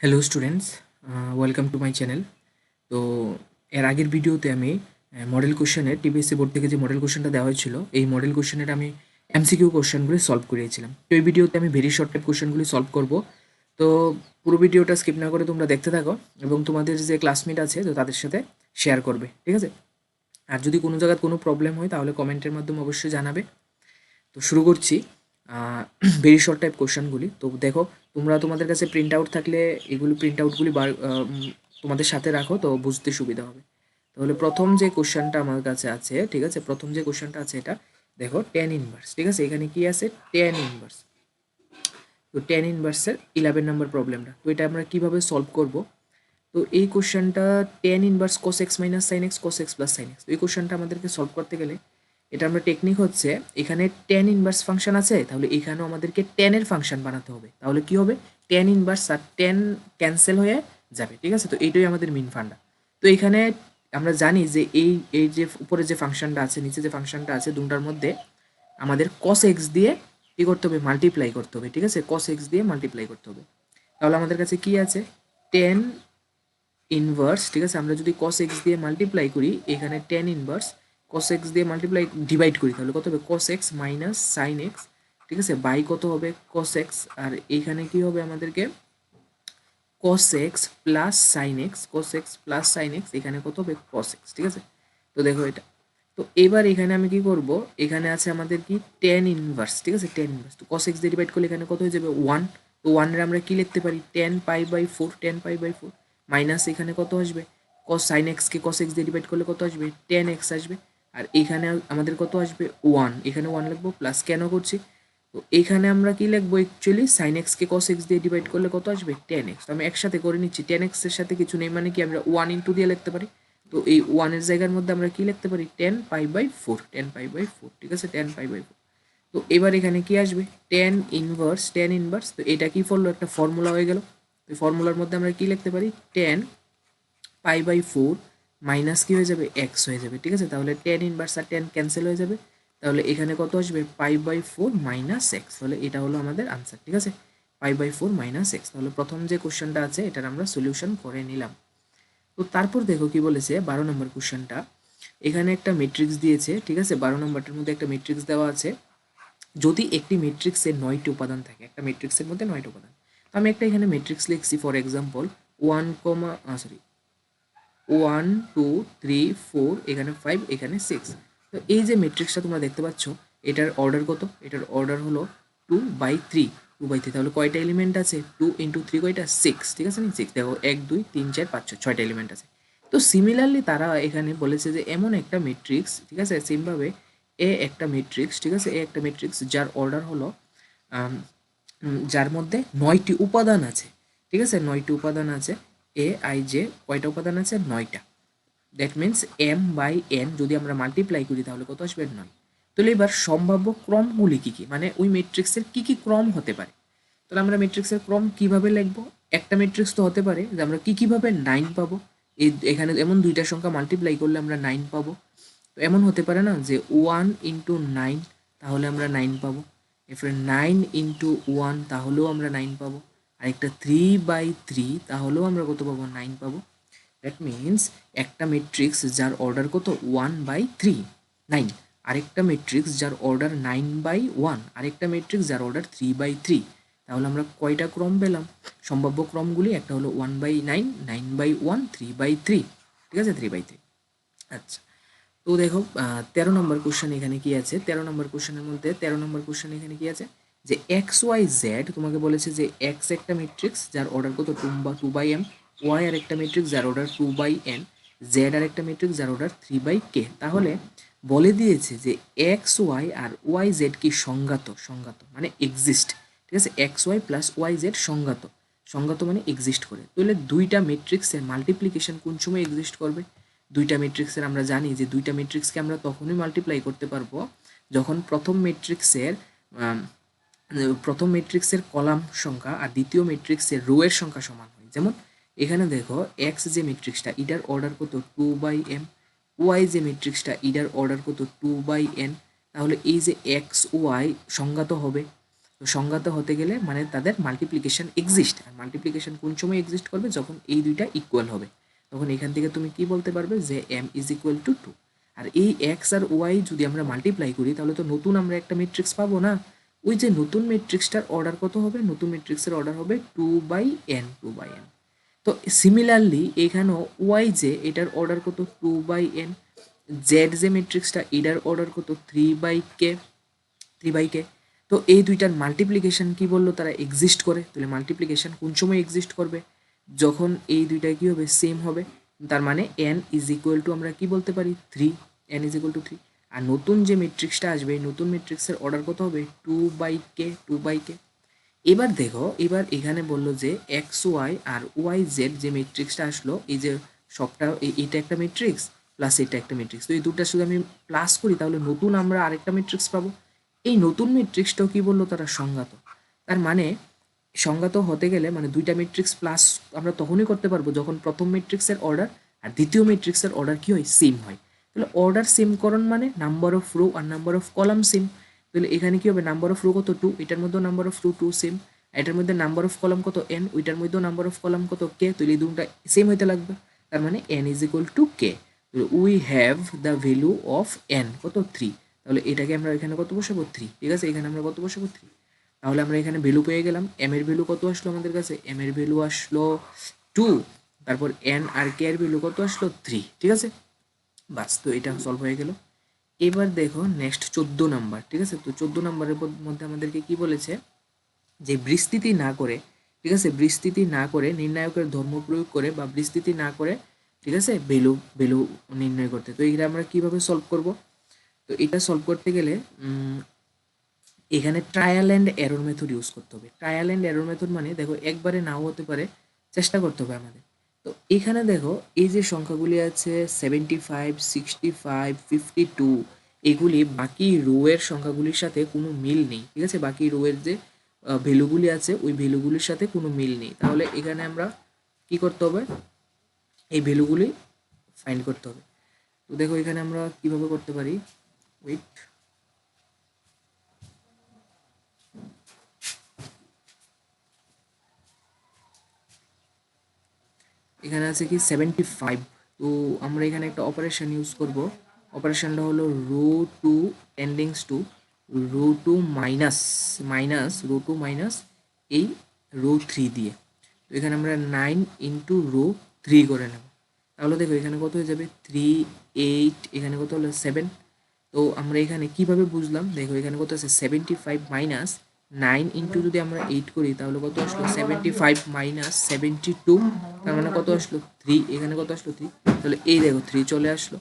Hello students, welcome to my channel. তো এর আগের ভিডিওতে আমি মডেল কোশ্চেনের টিপিএসসি বোর্ড থেকে যে মডেল কোশ্চেনটা দেওয়া হয়েছিল এই মডেল কোশ্চেনের আমি এমসিকিউ কোশ্চেনগুলি সলভ করিয়েছিলাম। তো এই ভিডিওতে আমি ভেরি শর্ট টাইপ কোশ্চেনগুলি সলভ করব। তো পুরো ভিডিওটা স্কিপ না করে তোমরা দেখতে থাকো এবং তোমাদের যে ক্লাসমেট আছে তো তাদের সাথে শেয়ার করবে, ঠিক আছে? আর যদি কোনো জায়গায় কোনো প্রবলেম হয় তাহলে কমেন্টের মাধ্যমে অবশ্যই জানাবে। তো শুরু করছি ভেরি শর্ট টাইপ কোশ্চেনগুলি। তো দেখো, তোমরা তোমাদের কাছে প্রিন্ট আউট থাকলে এগুলি প্রিন্ট আউটগুলি তোমাদের সাথে রাখো, তো বুঝতে সুবিধা হবে। তাহলে প্রথম যে কোশ্চেনটা আমার কাছে আছে, ঠিক আছে, প্রথম যে কোশ্চেনটা আছে এটা দেখো, টেন ইনভার্স, ঠিক আছে, এখানে কি আছে, টেন ইনভার্স। তো টেন ইনভার্সের 11 নম্বর প্রবলেমটা, তো এটা আমরা কিভাবে সলভ করব? তো এই কোশ্চেনটা ten inverse cos x minus sine x cos x plus sine x. তো এই কোশ্চেনটা আমাদেরকে সলভ করতে গেলে এটা আমরা টেকনিক হচ্ছে, এখানে টেন ইনভার্স ফাংশন আছে, তাহলে এখানেও আমাদেরকে টেনের ফাংশন বানাতে হবে। তাহলে কি হবে, টেন ইনভার্স আর টেন ক্যান্সেল হয়ে যাবে, ঠিক আছে? তো এইটাই আমাদের মেন ফান্ডা। তো এখানে আমরা জানি যে এই এই যে উপরে যে ফাংশনটা আছে, নিচে যে ফাংশনটা আছে, দুটার মধ্যে আমাদের cos x দিয়ে কি করতে হবে, মাল্টিপ্লাই করতে হবে, ঠিক আছে? cos x দিয়ে মাল্টিপ্লাই করতে হবে। তাহলে আমাদের কাছে কি আছে, টেন ইনভার্স, ঠিক আছে, আমরা যদি cos x দিয়ে মাল্টিপ্লাই করি, এখানে টেন ইনভার্স cos x দিয়ে মাল্টিপ্লাই ডিভাইড করি, তাহলে কত হবে, cos x minus sine x, ঠিক আছে, বাই কত হবে, cos x, আর এইখানে কি হবে আমাদেরকে cos x plus sine x, cos x plus sine x, এখানে কত হবে, cos x, ঠিক আছে? তো দেখো এটা, তো এবার এখানে আমি কি করব, এখানে আছে আমাদের কি টেন ইনভার্স, ঠিক আছে, টেন ইনভার্স, তো cos x দিয়ে ডিভাইড করলে এখানে কত হয়ে যাবে, ওয়ান। তো ওয়ানের আমরা কি লিখতে পারি, tan pi by four, tan pi by four, minus এখানে কত আসবে, cos সাইন এক্সকে cos x দিয়ে ডিভাইড করলে কত আসবে, টেন এক্স আসবে, আর এখানে আমাদের কত আসবে, ওয়ান, এখানে ওয়ান লিখবো, প্লাস কেন করছি, তো এখানে আমরা কি লিখবো, অ্যাকচুয়ালি সাইন এক্সকে cos x দিয়ে ডিভাইড করলে কত আসবে, টেন এক্স। তো আমি একসাথে করে নিচ্ছি, টেন এক্সের সাথে কিছু নেই মানে কি, আমরা ওয়ান ইন্টু দিয়ে লিখতে পারি। তো এই ওয়ানের জায়গার মধ্যে আমরা কি লিখতে পারি, tan pi by four, tan pi by four, ঠিক আছে, টেন পাই বাই ফোর। তো এবার এখানে কি আসবে, টেন ইনভার্স, টেন ইনভার্স, তো এটা কি ফললো, একটা ফর্মুলা হয়ে গেল। তো ফর্মুলার মধ্যে আমরা কি লিখতে পারি, tan pi by four minus কি হয়ে যাবে, এক্স হয়ে যাবে, ঠিক আছে? তাহলে টেন ইনভার্স আর টেন ক্যান্সেল হয়ে যাবে, তাহলে এখানে কত আসবে, pi by four minus x, তাহলে এটা হলো আমাদের আনসার, ঠিক আছে, pi by four minus x. তাহলে প্রথম যে কোশ্চেনটা আছে এটার আমরা সলিউশন করে নিলাম। তো তারপর দেখো কি বলেছে 12 নম্বর কোশ্চেনটা, এখানে একটা ম্যাট্রিক্স দিয়েছে, ঠিক আছে, 12 নম্বরটার মধ্যে একটা ম্যাট্রিক্স দেওয়া আছে, যদি একটি ম্যাট্রিক্সের 9টি উপাদান থাকে, একটা ম্যাট্রিক্সের মধ্যে 9টি উপাদান। তো আমি একটা এখানে ম্যাট্রিক্স লিখছি, for example one comma sorry one two three four, এখানে ফাইভ, এখানে সিক্স। তো এই যে ম্যাট্রিক্সটা তোমরা দেখতে পাচ্ছ, এটার অর্ডার কত, এটার অর্ডার হলো two by three, two by three. তাহলে কয়টা এলিমেন্ট আছে, টু ইন্টু থ্রি কয়টা, সিক্স, ঠিক আছে, সিক্স। দেখো এক দুই তিন চার পাঁচ ছয়, ছয়টা এলিমেন্ট আছে। তো সিমিলারলি তারা এখানে বলেছে যে এমন একটা ম্যাট্রিক্স, ঠিক আছে, সেমভাবে এ একটা ম্যাট্রিক্স, ঠিক আছে, এ একটা ম্যাট্রিক্স যার অর্ডার হলো যার মধ্যে 9টি উপাদান আছে, ঠিক আছে, 9টি উপাদান আছে, এ আই জে, কয়টা উপাদান আছে, 9টা। That means m by n যদি আমরা মাল্টিপ্লাই করি তাহলে কত আসবে, 9। তাহলে এবার সম্ভাব্য ক্রমগুলি কী কী, মানে ওই ম্যাট্রিক্সের কী কী ক্রম হতে পারে। তাহলে আমরা ম্যাট্রিক্সের ক্রম কিভাবে লিখবো, একটা ম্যাট্রিক্স তো হতে পারে যে আমরা কীভাবে নাইন পাবো, এখানে এমন দুইটা সংখ্যা মাল্টিপ্লাই করলে আমরা নাইন পাবো। তো এমন হতে পারে না যে ওয়ান ইন্টু নাইন, তাহলে আমরা নাইন পাবো, এরপরে নাইন ইন্টু ওয়ান, তাহলেও আমরা নাইন পাবো, আরেকটা থ্রি বাই থ্রি, তাহলেও আমরা কত পাবো, নাইন পাবো। দ্যাট মিন্স একটা ম্যাট্রিক্স যার অর্ডার কত, ওয়ান বাই থ্রি, নাইন, আরেকটা ম্যাট্রিক্স যার অর্ডার নাইন বাই ওয়ান, আরেকটা ম্যাট্রিক্স যার অর্ডার থ্রি বাই থ্রি। তাহলে আমরা কয়টা ক্রম পেলাম, সম্ভাব্য ক্রমগুলি, একটা হলো one by nine, nine by one, three by three, ঠিক আছে, থ্রি বাই থ্রি। আচ্ছা, তো দেখো 13 নম্বর কোশ্চেন এখানে কি আছে, 13 নম্বর কোশ্চেনের মধ্যে 13 নম্বর কোশ্চেন এখানে কি আছে, যে এক্স ওয়াই জেড, তোমাকে বলেছে যে এক্স একটা ম্যাট্রিক্স যার অর্ডার কত, টু বাই এম, ওয়াই আর একটা ম্যাট্রিক্স যার order two by n, Z আর একটা ম্যাট্রিক্স যার অর্ডার থ্রি বাই কে। তাহলে বলে দিয়েছে যে এক্স ওয়াই আর ওয়াই জেড কি সংজ্ঞাত, সংজ্ঞাত মানে এক্সিস্ট, ঠিক আছে, X Y plus Y Z সংজ্ঞাত, সংজ্ঞাত মানে এক্সিস্ট করে। তাহলে দুইটা ম্যাট্রিক্সের মাল্টিপ্লিকেশন কোন সময় এক্সিস্ট করবে, দুইটা ম্যাট্রিক্সের আমরা জানি যে দুইটা ম্যাট্রিক্সকে আমরা তখনই মাল্টিপ্লাই করতে পারবো যখন প্রথম ম্যাট্রিক্সের কলাম সংখ্যা আর দ্বিতীয় ম্যাট্রিক্সের রো এর সংখ্যা সমান হয়। যেমন এখানে দেখো এক্স যে ম্যাট্রিক্সটা ইটার অর্ডার কত, টু বাই এম, ওয়াই যে ম্যাট্রিক্সটা ইটার অর্ডার কত, টু বাই এন। তাহলে এই যে এক্স ওয়াই সংজ্ঞাত হবে, তো সংজ্ঞাত হতে গেলে মানে তাদের মাল্টিপ্লিকেশন এক্সিস্ট, আর মাল্টিপ্লিকেশন কোন সময় এক্সিস্ট করবে, যখন এই দুইটা ইকুয়াল হবে, তখন এখান থেকে তুমি কি বলতে পারবে যে m ইজ ইকুয়াল টু 2। আর এই এক্স আর ওয়াই যদি আমরা মাল্টিপ্লাই করি তাহলে তো নতুন আমরা একটা ম্যাট্রিক্স পাবো না। ওই যে নতুন ম্যাট্রিক্সটার অর্ডার কত হবে, নতুন ম্যাট্রিক্সের অর্ডার হবে 2/n 2/n। তো সিমিলারলি এখানেও ওয়াই যে এটার অর্ডার কত 2/n, জেড যে ম্যাট্রিক্সটা এটার অর্ডার কত 3/k 3/k। তো এই দুইটার মাল্টিপ্লিকেশন কি বললো, তারা এক্সিস্ট করে। তাহলে মাল্টিপ্লিকেশন কোন সময় এক্সিস্ট করবে, যখন এই দুইটা কি হবে, সেম হবে। তার মানে n ইজ ইকুয়াল টু আমরা কি বলতে পারি 3, n ইজ ইকুয়াল টু 3। আর নতুন যে ম্যাট্রিক্সটা আসবে এই নতুন ম্যাট্রিক্সের অর্ডার কত হবে 2/k। এবার দেখো, এবার এখানে বললো যে এক্স ওয়াই আর ওয়াই জেড যে ম্যাট্রিক্সটা আসলো, এই যে সবটা এটা একটা ম্যাট্রিক্স প্লাস এটা একটা ম্যাট্রিক্স, তো এই দুটো শুধু আমি প্লাস করি তাহলে নতুন আমরা আরেকটা ম্যাট্রিক্স পাবো। এই নতুন ম্যাট্রিক্সটাও কি বললো, তারা সংজ্ঞাত। তার মানে সংজ্ঞাত হতে গেলে মানে দুইটা ম্যাট্রিক্স প্লাস আমরা তখনই করতে পারবো যখন প্রথম ম্যাট্রিক্সের অর্ডার আর দ্বিতীয় ম্যাট্রিক্সের অর্ডার কি হয়, সেম হয়। তাহলে অর্ডার সেম করণ মানে নাম্বার অফ রো আর নাম্বার অফ কলাম সেম। তাহলে এখানে কি হবে, নাম্বার অফ রো কত 2, এটার মধ্যেও নাম্বার অফ রো 2 সেম, এটার মধ্যে নাম্বার অফ কলাম কত n, ওইটার মধ্যেও নাম্বার অফ কলাম কত k, তাহলে এই দুটো সেম হইতে লাগবে। তার মানে n is equal two k। We have the value of n কত 3। তাহলে এটাকে আমরা এখানে কত বসাবো 3, ঠিক আছে, এখানে আমরা কত বসাবো 3। তাহলে আমরা এখানে ভ্যালু পেয়ে গেলাম, m এর ভ্যালু কত আসলো আমাদের কাছে, m এর ভ্যালু আসলো 2, তারপর n আর k এর ভ্যালু কত আসলো 3, ঠিক আছে। বাস, তো এটা সলভ হয়ে গেল। এবার দেখো নেক্সট 14 নাম্বার, ঠিক আছে। তো 14 নাম্বারের মধ্যে আমাদেরকে কি বলেছে, যে বিস্তৃতি না করে, ঠিক আছে, বিস্তৃতি না করে নির্ণায়কের ধর্ম প্রয়োগ করে বা বিস্তৃতি না করে, ঠিক আছে, ভ্যালু ভ্যালু নির্ণয় করতে। তো এটা আমরা কিভাবে সলভ করব, তো এটা সলভ করতে গেলে এখানে trial and error method use করতে হবে। ট্রায়াল অ্যান্ড এরর মেথড মানে দেখো একবারে নাও হতে পারে, চেষ্টা করতে হবে আমাদের। তো এখানে দেখো এই যে সংখ্যাগুলি আছে 75, 65, 52, এগুলি বাকি রো এর সংখ্যাগুলির সাথে কোনো মিল নেই, ঠিক আছে। বাকি রো এর যে ভ্যালুগুলি আছে ওই ভ্যালুগুলির সাথে কোনো মিল নেই। তাহলে এখানে আমরা কি করতে হবে, এই ভ্যালুগুলি ফাইন্ড করতে হবে। তো দেখো এখানে আমরা কিভাবে করতে পারি, ওয়েট, এখানে আছে কি 75। তো আমরা এখানে একটা অপারেশন ইউজ করব। অপারেশনটা হলো row two tends to row two minus minus row two minus এই রো 3 দিয়ে। তো এখানে আমরা 9 ইন্টু রো 3 করে নেব। তাহলে দেখো এখানে কত হয়ে যাবে 3, 8, এখানে কত হলো 7। তো আমরা এখানে কিভাবে বুঝলাম, দেখো এখানে কত আছে 75 মাইনাস 9 ইন্টু যদি আমরা 8 করি তাহলে কত আসলো 75 মাইনাস 72, তার মানে কত আসলো 3, এখানে কত আসলো 3। তাহলে এই দেখো 3 চলে আসলো।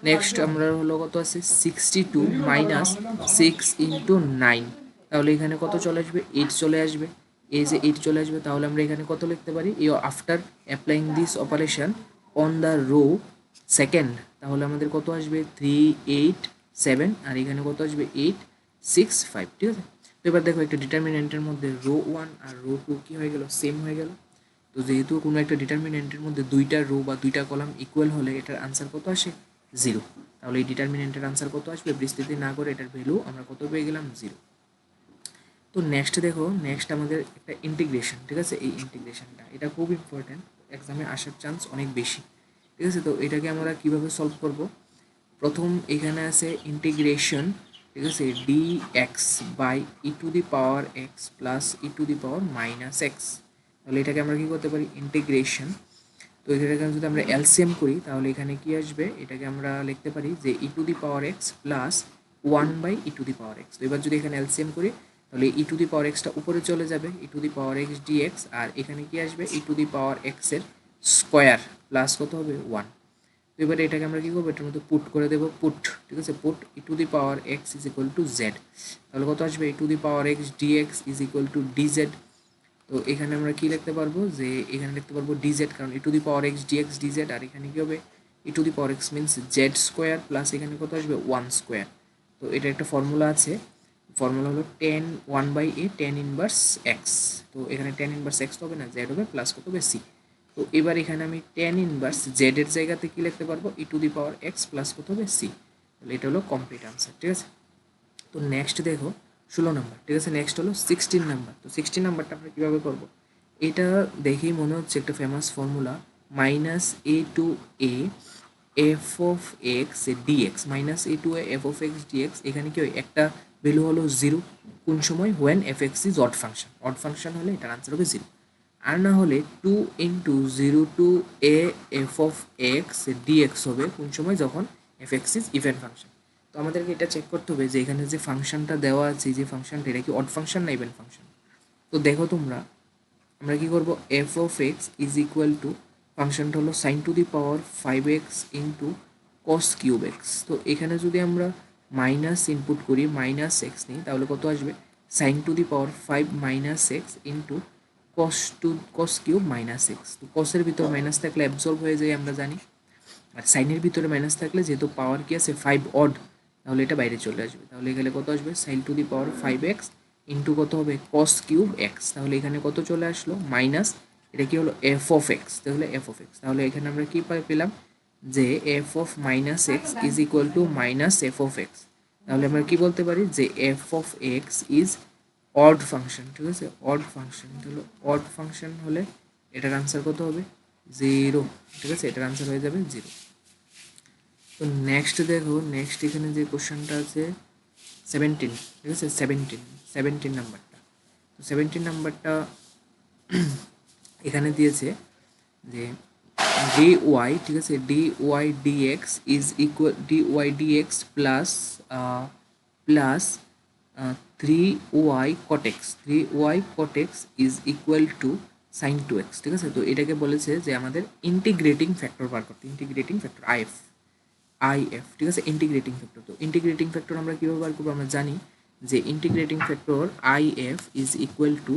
নেক্সট আমরা হলো কত আছে 62 মাইনাস 6 ইন্টু 9, তাহলে এখানে কত চলে আসবে 8 চলে আসবে। এই যে 8 চলে আসবে, তাহলে আমরা এখানে কত লিখতে পারি, after applying this operation on the rho second, তাহলে আমাদের কত আসবে 3, 8, 7, আর এখানে কত আসবে 8, 6, 5, ঠিক আছে। তো এবার দেখো একটা ডিটারমিনেন্টের মধ্যে রো 1 আর রো 2 কি হয়ে গেল, সেম হয়ে গেল। তো যেহেতু কোনো একটা ডিটারমিনেন্টের মধ্যে দুইটা রো বা দুইটা কলাম ইকুয়াল হলে এটার আনসার কত আসে 0। তাহলে এই ডিটারমিনেন্টের আনসার কত আসবে, বিস্তৃতি না করে এটার ভ্যালু আমরা কত পেয়ে গেলাম 0। তো নেক্সট দেখো, নেক্সট আমাদের একটা ইন্টিগ্রেশন, ঠিক আছে। এই ইন্টিগ্রেশনটা এটা খুব ইম্পর্ট্যান্ট, এক্সামে আসার চান্স অনেক বেশি, ঠিক আছে। তো এটাকে আমরা কিভাবে সলভ করব, প্রথম এখানে আছে ইন্টিগ্রেশন, ঠিক আছে, d x by e to the power x plus e to the power minus x. তাহলে এটাকে আমরা কী করতে পারি, ইন্টিগ্রেশন। তো এটাকে যদি আমরা এলসিএম করি তাহলে এখানে কি আসবে, এটাকে আমরা লিখতে পারি যে e to the power x plus 1/e to the power x. তো এবার যদি এখানে এলসিএম করি তাহলে ই টু দি পাওয়ার এক্সটা উপরে চলে যাবে, e to the power x dx, আর এখানে কি আসবে ই টু দি পাওয়ার এক্সের স্কোয়ার প্লাস কত হবে 1। তো এবারে এটাকে আমরা কী করবো, এটার মধ্যে পুট করে দেবো, পুট, ঠিক আছে, put e to the power x is equal to z. তাহলে কত আসবে e to the power x dx is equal to dz. তো এখানে আমরা কি লিখতে পারবো, যে এখানে লিখতে পারবো ডিজেড, কারণ e to the power x dx dz, আর এখানে কি হবে e to the power x means z square plus এখানে কত আসবে 1 স্কোয়ার। তো এটা একটা ফর্মুলা আছে, ফর্মুলা হলো 1/a tan ইনভার্স এক্স। তো এখানে tan ইনভার্স এক্স হবে না, জেড হবে প্লাস কত হবে সি। তো এবার এখানে আমি tan ইনভার্স জেড এর জায়গাতে কি লিখতে পারবো, e to the power x plus কত হবে সি। তাহলে এটা হলো কমপ্লিট আনসার, ঠিক আছে। তো নেক্সট দেখো 16 নাম্বার, ঠিক আছে। নেক্সট হলো 16 নাম্বার। তো 16 নাম্বারটা আমরা কীভাবে করব, এটা দেখেই মনে হচ্ছে একটা famous formula, minus a to a f of x dx, minus a to a f of x dx. এখানে কি হয়, একটা ভ্যালু হলো 0, কোন সময়, when f x is odd function. Odd function হলে এটার আনসার হবে 0। আর না হলে 2 into 0 to a f of x dx হবে কোন সময়, যখন f x is even function. তো আমাদেরকে এটা চেক করতে হবে যে এখানে যে ফাংশনটা দেওয়া আছে, যে ফাংশনটা, এটা কি অড ফাংশন না ইভেন ফাংশন। তো দেখো তোমরা, আমরা কি করব, f of x is equal to, ফাংশনটা হলো sine to the power 5x into cos cube x. তো এখানে যদি আমরা মাইনাস ইনপুট করি, মাইনাস এক্স নিই, তাহলে কত আসবে, sine to the power 5 minus x into cos cube minus x. তো কসের ভিতর মাইনাস থাকলে অ্যাবজর্ব হয়ে যায় আমরা জানি, আর সাইনের ভিতরে মাইনাস থাকলে যেহেতু পাওয়ার কি আছে 5 অড, তাহলে এটা বাইরে চলে আসবে। তাহলে এখানে কত আসবে, sine to the power 5x into কত হবে, কস কিউব এক্স। তাহলে এখানে কত চলে আসলো, মাইনাস, এটা কি হলো, এফ অফ এক্স। তাহলে এফ অফ এক্স, তাহলে এখানে আমরা কি পেলাম, যে F of minus x is equal to minus F of x. তাহলে আমরা কি বলতে পারি, যে F of x is odd function, ঠিক আছে, অড ফাংশন। তাহলে অড ফাংশন হলে এটার আনসার কত হবে, 0, ঠিক আছে, এটার আনসার হয়ে যাবে 0। তো নেক্সট দেখো, নেক্সট এখানে যে কোশ্চেনটা আছে 17, ঠিক আছে, 17 নাম্বারটা। তো 17 নাম্বারটা এখানে দিয়েছে যে ডি ওয়াই, ঠিক আছে, d y dx is equal, d y dx plus plus 3y cot x, 3y cot x is equal to sine 2x, ঠিক আছে। তো এটাকে বলেছে যে আমাদের ইন্টিগ্রেটিং ফ্যাক্টর বার করতে, ইন্টিগ্রেটিং ফ্যাক্টর আইএফ, ঠিক আছে, ইন্টিগ্রেটিং ফ্যাক্টর। তো ইন্টিগ্রেটিং ফ্যাক্টর আমরা কীভাবে বার করবো, আমরা জানি যে integrating factor IF is equal to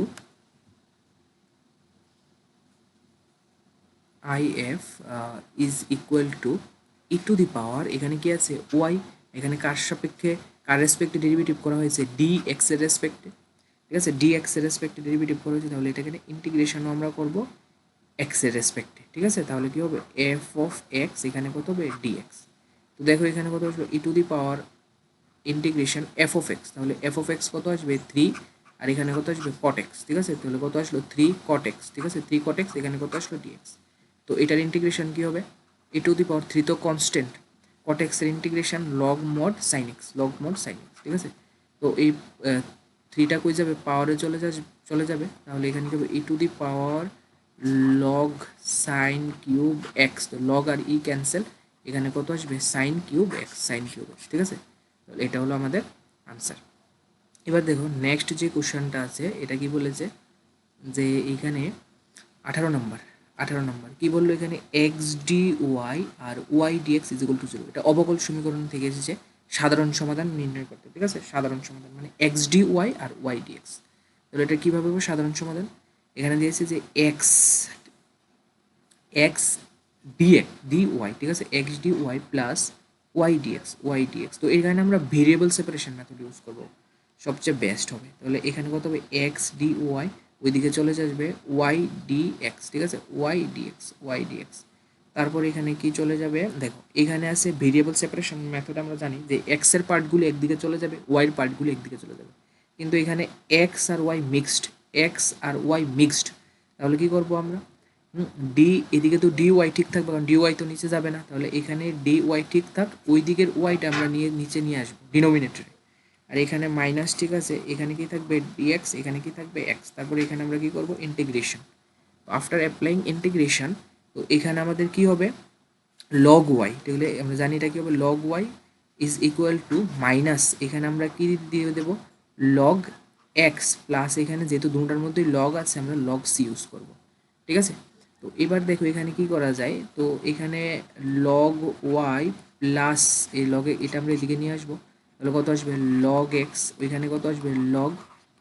IF is equal to e to the power, এখানে কি আছে ওয়াই, এখানে কার সাপেক্ষে, কার রেসপেক্টে ডেরিভেটিভ করা হয়েছে, ডি এক্স এর রেসপেক্টে, ঠিক আছে, ডি এক্স এর রেসপেক্টে ডেরিভেটিভ করা হয়েছে। তাহলে এটাকে ইন্টিগ্রেশনও আমরা করব এক্স এর রেসপেক্টে, ঠিক আছে। তাহলে কি হবে, এফ অফ এক্স, এখানে কত হবে, ডিএক্স। তো দেখো এখানে কত আসবে, e to the power integration f of x, তাহলে এফ অফ এক্স কত আসবে, 3, আর এখানে কত আসবে, কট এক্স, ঠিক আছে। তাহলে কত আসলো, 3 কট এক্স, ঠিক আছে, 3 কট এক্স, এখানে কত আসলো, ডিএক্স। তো এটার ইন্টিগ্রেশন কি হবে, ই টু দি পাওয়ার 3 তো কনস্ট্যান্ট, কট এক্সের integration log mod sine x, log mod sine x, ঠিক আছে। তো এই 3টা কই যাবে, পাওয়ারে চলে যাবে। তাহলে এখানে কি হবে, e to the power log sine cube x, তো লগ আর ই ক্যান্সেল, এখানে কত আসবে, sine cube x, sine cube x, ঠিক আছে। তাহলে এটা হলো আমাদের আনসার। এবার দেখো নেক্সট যে কোশ্চেনটা আছে, এটা কি বলেছে, যে এইখানে 18 নম্বর কি বললো, এখানে এক্স ডি ওয়াই আর y dx is equal to 0। এটা অবকল সমীকরণ থেকে এসেছে, সাধারণ সমাধান নির্ণয় করতে, ঠিক আছে, সাধারণ সমাধান মানে এক্স ডি ওয়াই আর ওয়াই ডিএক্স। তাহলে এটা কীভাবে হবে সাধারণ সমাধান, এখানে দিয়েছে যে এক্স এক্স ডি ওয়াই, ঠিক আছে, x d y plus y dx. তো এখানে আমরা ভেরিয়েবল সেপারেশন মেথড ইউজ করবো, সবচেয়ে বেস্ট হবে। তাহলে এখানে কত হবে, এক্স ডি ওয়াই, ওইদিকে চলে আসবে ওয়াই ডি এক্স, ঠিক আছে, ওয়াই ডিএক্স। তারপর এখানে কি চলে যাবে, দেখো এখানে আছে ভেরিয়েবল সেপারেশন মেথড, আমরা জানি যে এক্স এর পার্টগুলো একদিকে চলে যাবে, ওয়াই এর পার্টগুলো একদিকে চলে যাবে। কিন্তু এখানে এক্স আর ওয়াই মিক্সড, তাহলে কি করবো আমরা, ডি এদিকে তো ডি ওয়াই ঠিক থাকবে, কারণ ডি ওয়াই তো নিচে যাবে না। তাহলে এখানে ডি ওয়াই ঠিক থাক, ওই দিকের ওয়াইটা আমরা নিচে নিয়ে আসবো ডিনোমিনেটরে। আর এখানে মাইনাস, ঠিক আছে, এখানে কি থাকবে, ডিএক্স, এখানে কি থাকবে, এক্স। তারপরে এখানে আমরা কি করব, ইন্টিগ্রেশন। আফটার অ্যাপ্লাইং ইন্টিগ্রেশন, তো এখানে আমাদের কি হবে, লগ ওয়াই, তাহলে আমরা জানি এটা কি হবে, log y is equal to minus, এখানে আমরা কি দিয়ে দেবো, লগ এক্স প্লাস, এখানে যেহেতু দুটার মধ্যেই লগ আছে আমরা লগ সি ইউজ করব, ঠিক আছে। তো এবার দেখো এখানে কি করা যায়, তো এখানে লগ ওয়াই প্লাস এই লগে, এটা আমরা এদিকে নিয়ে আসবো, তাহলে কত আসবে, লগ এক্স, ওইখানে কত আসবে, লগ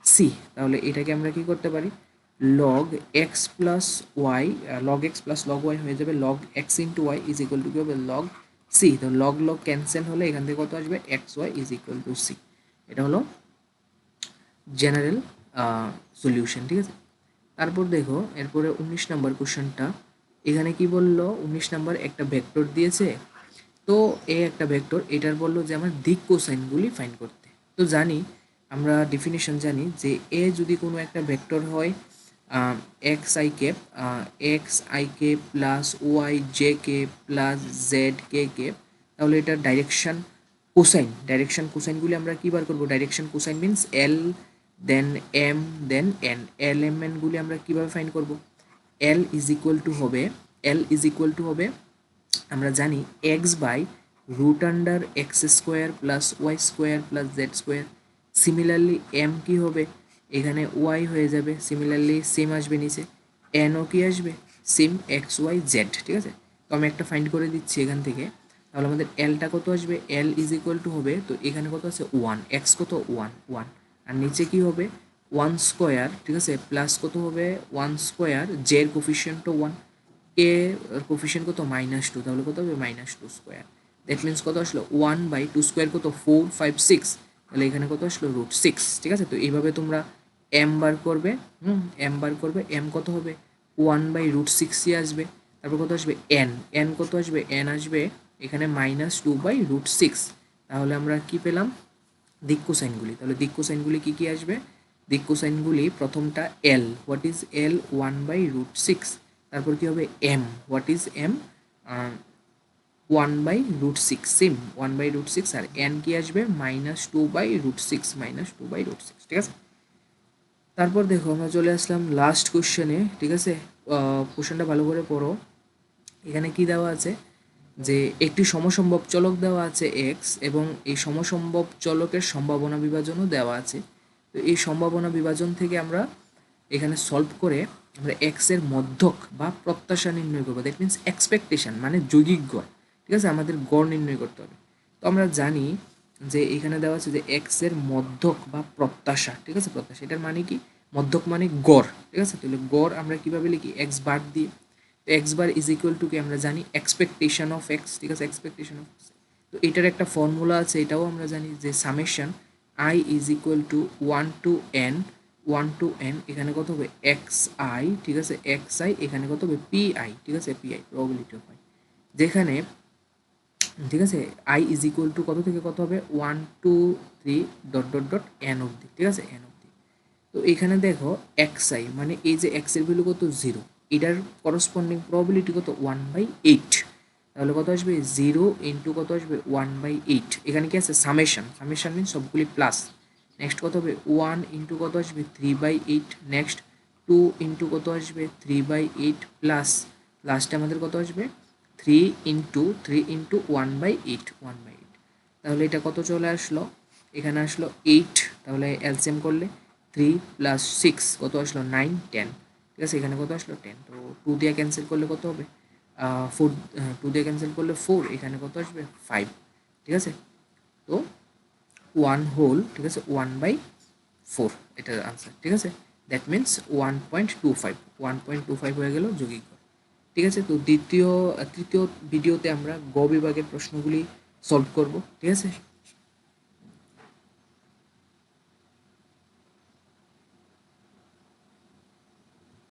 সি। তাহলে এটাকে আমরা কি করতে পারি, log x plus y, log x plus log y হয়ে যাবে log x into y is equal to কি হবে, লগ সি। তো লগ ক্যান্সেল হলে এখান থেকে কত আসবে, x y is equal to c. এটা হলো জেনারেল সলিউশন, ঠিক আছে। তারপর দেখো এরপরে 19 নম্বর কোশ্চেনটা, এখানে কি বললো, 19 নম্বর একটা ভেক্টর দিয়েছে। তো একটা ভেক্টর, এটার বললো যে আমার দিক কোসাইনগুলি ফাইন্ড করতে। তো জানি আমরা ডেফিনিশন জানি যে এ যদি কোনো একটা ভেক্টর হয় x i k plus y j k plus z k তাহলে এটার ডাইরেকশন কোসাইনগুলি আমরা কী বার করবো? Direction cosine means l then m then n. L m এনগুলি আমরা কীভাবে ফাইন্ড করবো? এল ইজ ইকুয়াল টু হবে আমরা জানি x by root under x square plus y square plus z square. Similarly m কি হবে? এখানে ওয়াই হয়ে যাবে, সিমিলারলি সেম আসবে নিচে, এনও কি আসবে? Same x y z. ঠিক আছে, তো আমি একটা ফাইন্ড করে দিচ্ছি এখান থেকে। তাহলে আমাদের এলটা কত আসবে? এল ইজ ইকুয়াল টু হবে, তো এখানে কত আছে? ওয়ান। এক্স কত? ওয়ান। আর নিচে কি হবে? One square. ঠিক আছে, প্লাস কত হবে? ওয়ান স্কোয়ার, জের কোফিশিয়েন্টও ওয়ান, এ কোফিশিয়েন্ট কত? -2, তাহলে কত হবে? -2 স্কোয়ার। দ্যাট মিনস কত আসলো? 1/2 স্কোয়ার কত? 4, 5, 6, তাহলে এখানে কত আসলো? √6। ঠিক আছে, তো এইভাবে তোমরা এম বার করবে। এম কত হবে? 1/√6ই আসবে। তারপর কত আসবে? এন কত আসবে? এন আসবে এখানে -2/√6। তাহলে আমরা কি পেলাম? দিক কোসাইনগুলি। তাহলে দিক কোসাইনগুলি কী কী আসবে? দিক কোসাইনগুলি প্রথমটা এল, হোয়াট ইজ এল? 1/√6। তারপর কি হবে? M, what is m? 1/√6, same 1/√6। আর এন কি আসবে? -2/√6, -2/√6। ঠিক আছে, তারপর দেখো আমরা চলে আসলাম লাস্ট কোশ্চেনে। ঠিক আছে, কোশ্চেনটা ভালো করে পড়ো। এখানে কি দেওয়া আছে যে একটি সমসম্ভব চলক দেওয়া আছে এক্স এবং এই সমসম্ভব চলকের সম্ভাবনা বিভাজনও দেওয়া আছে। তো এই সম্ভাবনা বিভাজন থেকে আমরা এখানে সলভ করে আমরা এক্স এর মধ্যক বা প্রত্যাশা নির্ণয় করবো। দ্যাট মিনস এক্সপেকটেশন মানে যৌগিক গড়। ঠিক আছে, আমাদের গড় নির্ণয় করতে হবে। তো আমরা জানি যে এখানে দেওয়া আছে যে এক্স এর মধ্যক বা প্রত্যাশা। ঠিক আছে, প্রত্যাশা এটার মানে কি? মধ্যক মানে গড়। ঠিক আছে, তাহলে গড় আমরা কিভাবে লিখি? এক্স বার দিয়ে। তো x bar is equal to কি আমরা জানি? Expectation of x. ঠিক আছে, এক্সপেকটেশন অফ এক্স। তো এটার একটা ফর্মুলা আছে, এটাও আমরা জানি যে summation I is equal two 1 to n এখানে কত হবে? X I. ঠিক আছে, এক্স আই এখানে কত হবে? P I. ঠিক আছে, P I probability of I, যেখানে ঠিক আছে আই ইজ ইকুয়াল টু কত থেকে কত হবে? 1, 2, 3 ... অবধি। ঠিক আছে, এন অবধি। তো এখানে দেখো এক্স আই মানে এই যে এক্স এর ভ্যালু কত? 0, এটার করসপন্ডিং প্রবাবিলিটি কত? 1/8। তাহলে কত আসবে? 0 ইন্টু কত আসবে? 1/8। এখানে কি আছে? সামেশন মিনস সবগুলি প্লাস। নেক্সট কত হবে? 1 ইন্টু কত আসবে? 3/8। নেক্সট 2 ইন্টু কত আসবে? 3/8 প্লাস লাস্টে আমাদের কত আসবে? 3 ইন্টু 1/8। তাহলে এটা কত চলে আসলো? এখানে আসলো 8। তাহলে এলসিএম করলে 3 + 6 কত আসলো? 9, 10। ঠিক আছে, এখানে কত আসলো? 10। তো 2 দিয়ে ক্যান্সেল করলে কত হবে? 4, 2 দিয়ে ক্যান্সেল করলে 4, এখানে কত আসবে? 5। ঠিক আছে, তো 1 হোল, ঠিক আছে, 1/4 এটার আনসার। ঠিক আছে, দ্যাট মিনস 1.25 হয়ে গেল যৌগিক গড়। ঠিক আছে, তো তৃতীয় ভিডিওতে আমরা গ বিভাগের প্রশ্নগুলি সলভ করব। ঠিক আছে।